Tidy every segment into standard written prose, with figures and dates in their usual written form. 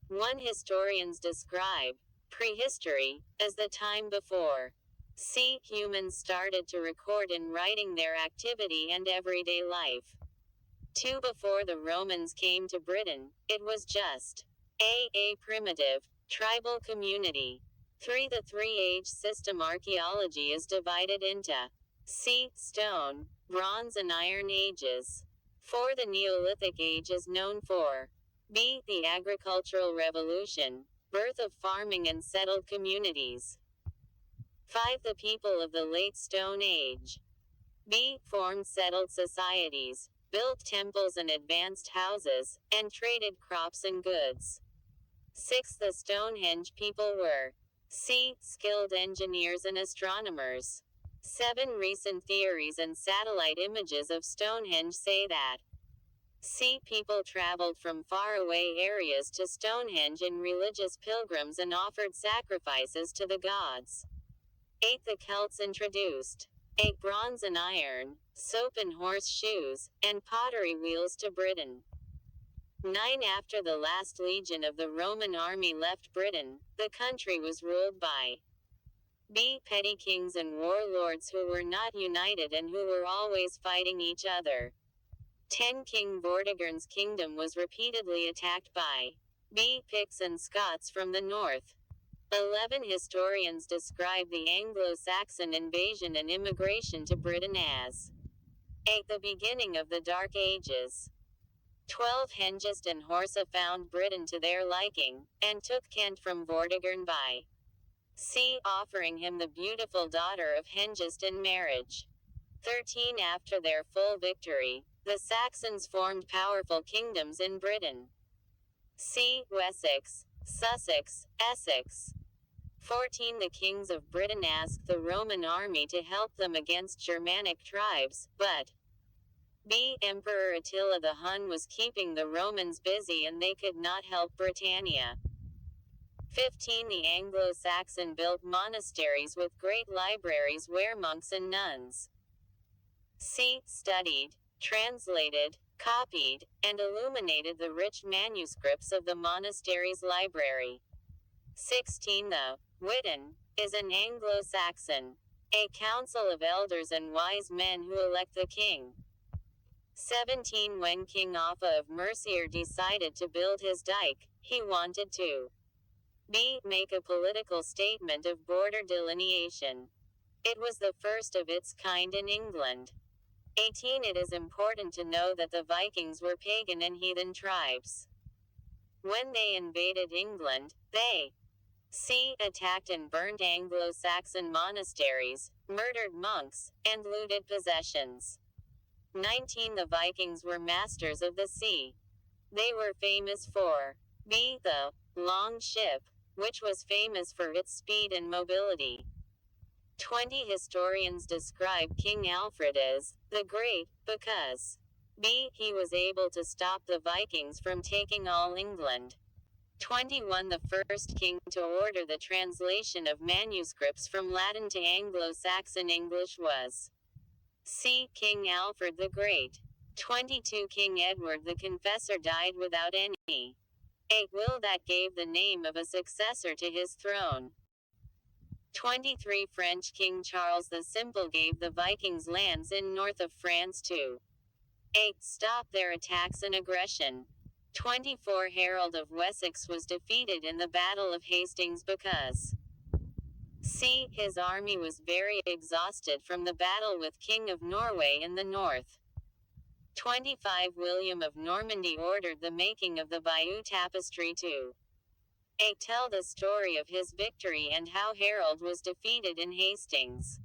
1. Historians describe prehistory as the time before humans started to record in writing their activity and everyday life. 2. Before the Romans came to Britain, it was just a primitive, tribal community. 3. The three-age system archaeology is divided into stone, bronze and iron ages. 4. The Neolithic age is known for b. The agricultural revolution, birth of farming and settled communities. 5. The people of the late Stone Age b. Formed settled societies, built temples and advanced houses, and traded crops and goods. 6. The Stonehenge people were skilled engineers and astronomers. 7. Recent theories and satellite images of Stonehenge say that people traveled from faraway areas to Stonehenge in religious pilgrims and offered sacrifices to the gods. 8. The Celts introduced 8. Bronze and iron, soap and horseshoes, and pottery wheels to Britain. 9. After the last legion of the Roman army left Britain, the country was ruled by b. Petty kings and warlords who were not united and who were always fighting each other. 10. King Vortigern's kingdom was repeatedly attacked by b. Picts and Scots from the north. 11. Historians describe the Anglo-Saxon invasion and immigration to Britain as 8. The beginning of the Dark Ages. 12. Hengist and Horsa found Britain to their liking, and took Kent from Vortigern by offering him the beautiful daughter of Hengist in marriage. 13. After their full victory, the Saxons formed powerful kingdoms in Britain. Wessex, Sussex, Essex. 14. The kings of Britain asked the Roman army to help them against Germanic tribes, but b. Emperor Attila the Hun was keeping the Romans busy and they could not help Britannia. 15. The Anglo-Saxon built monasteries with great libraries where monks and nuns studied, translated, copied, and illuminated the rich manuscripts of the monastery's library. 16. The Witan is an Anglo-Saxon, a council of elders and wise men who elect the king. 17. When King Offa of Mercier decided to build his dike, he wanted to b. Make a political statement of border delineation. It was the first of its kind in England. 18. It is important to know that the Vikings were pagan and heathen tribes. When they invaded England, they attacked and burnt Anglo-Saxon monasteries, murdered monks, and looted possessions. 19. The Vikings were masters of the sea. They were famous for b. The long ship, which was famous for its speed and mobility. 20. Historians describe King Alfred as the Great, because b. He was able to stop the Vikings from taking all England. 21. The first king to order the translation of manuscripts from Latin to Anglo-Saxon English was King Alfred the Great. 22. King Edward the Confessor died without any will that gave the name of a successor to his throne. 23. French King Charles the Simple gave the Vikings lands in north of France to stop their attacks and aggression. 24. Harold of Wessex was defeated in the Battle of Hastings because his army was very exhausted from the battle with King of Norway in the north. 25. William of Normandy ordered the making of the Bayeux Tapestry to tell the story of his victory and how Harold was defeated in Hastings.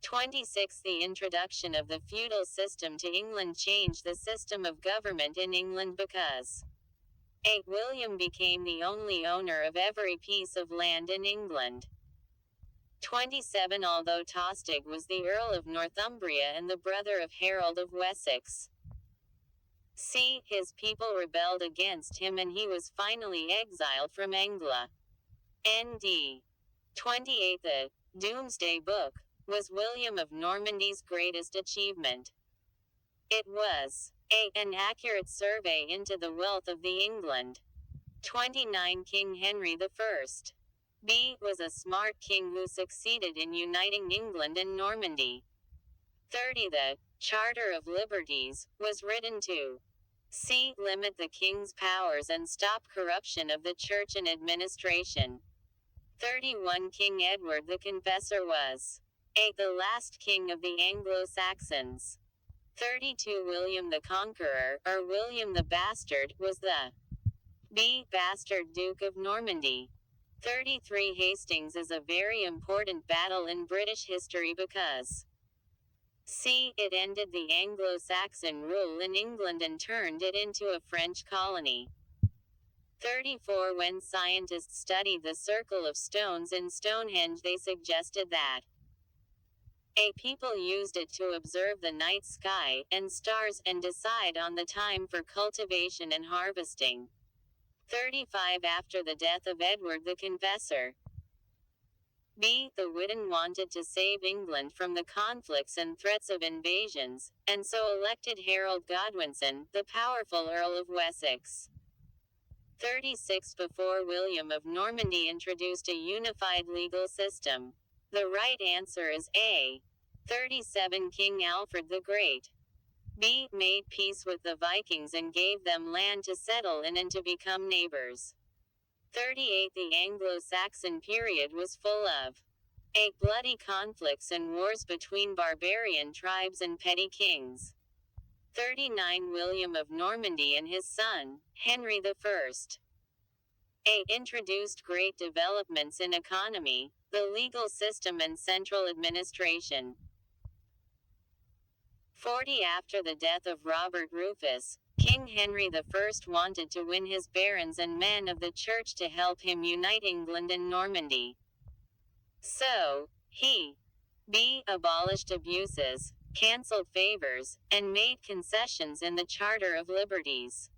26. The introduction of the feudal system to England changed the system of government in England because William became the only owner of every piece of land in England. 27. Although Tostig was the Earl of Northumbria and the brother of Harold of Wessex, his people rebelled against him and he was finally exiled from Anglia. N.D. 28. The Domesday Book was William of Normandy's greatest achievement. It was an accurate survey into the wealth of the England. 29 King Henry I. B. Was a smart king who succeeded in uniting England and Normandy. 30 The Charter of Liberties was written to c. Limit the king's powers and stop corruption of the church and administration. 31 King Edward the Confessor was a. The last king of the Anglo-Saxons. 32 William the Conqueror, or William the Bastard, was the b. Bastard Duke of Normandy. 33 Hastings is a very important battle in British history because c. It ended the Anglo-Saxon rule in England and turned it into a French colony. 34 When scientists studied the circle of stones in Stonehenge, they suggested that a. People used it to observe the night sky and stars and decide on the time for cultivation and harvesting. 35 After the death of Edward the Confessor, b. The Witan wanted to save England from the conflicts and threats of invasions, and so elected Harold Godwinson, the powerful Earl of Wessex. 36 Before William of Normandy introduced a unified legal system. The right answer is A. 37 King Alfred the Great. B. Made peace with the Vikings and gave them land to settle in and to become neighbors. 38 The Anglo-Saxon period was full of a. Bloody conflicts and wars between barbarian tribes and petty kings. 39 William of Normandy and his son, Henry I. A. Introduced great developments in economy, the legal system and central administration. 40 After the death of Robert Rufus, King Henry I wanted to win his barons and men of the church to help him unite England and Normandy. So, he b. Abolished abuses, cancelled favors, and made concessions in the Charter of Liberties.